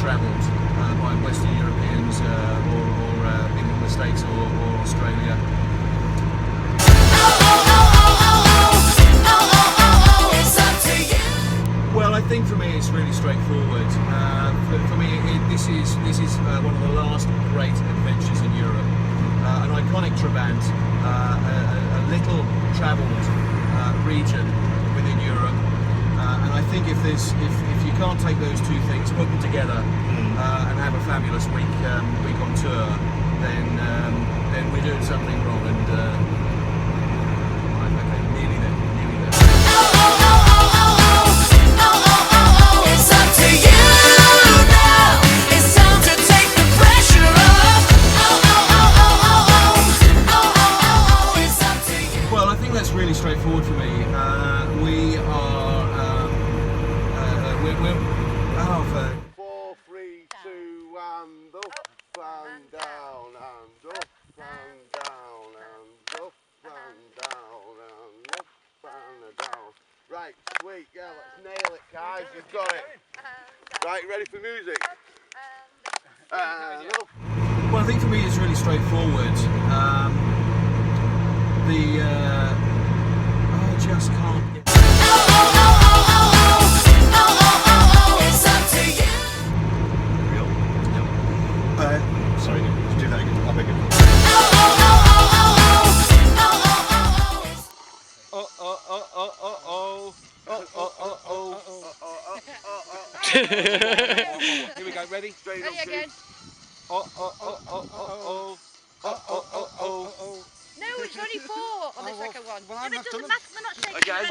travelled by Western Europeans or in the States or Australia. Well, I think for me it's really straightforward. For me, this is one of the last great adventures in Europe. An iconic Trabant, a little travelled region within Europe, and I think if you can't take those two things, put them together, and have a fabulous week on tour, then we're doing something wrong. And okay, nearly there. It's up to you now. It's time to take the pressure off. It's up to you. Well, I think that's really straightforward for me. We're 4, 3, 2, 1, up and down and up and down and up and down and up and down. Right, sweet, yeah, let's nail it, guys. You've got it. Right, ready for music? And up. Well, I think for me it's really straightforward. I just can't get. It's up to you. Real? Sorry, let's do that again. I'll make it. Here we go, ready? Straight up, Ready again. No, it's only 4 on the second one. well, No, I'm it not doesn't done matter, we're not shaking Again.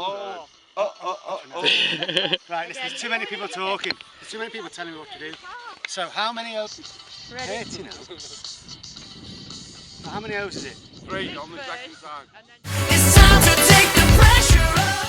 hands. Right, there's too many people talking. There's too many people telling me what to do. So how many O's? Ready? 30 now. How many O's is it? 3 on the second time. It's time to take the pressure off.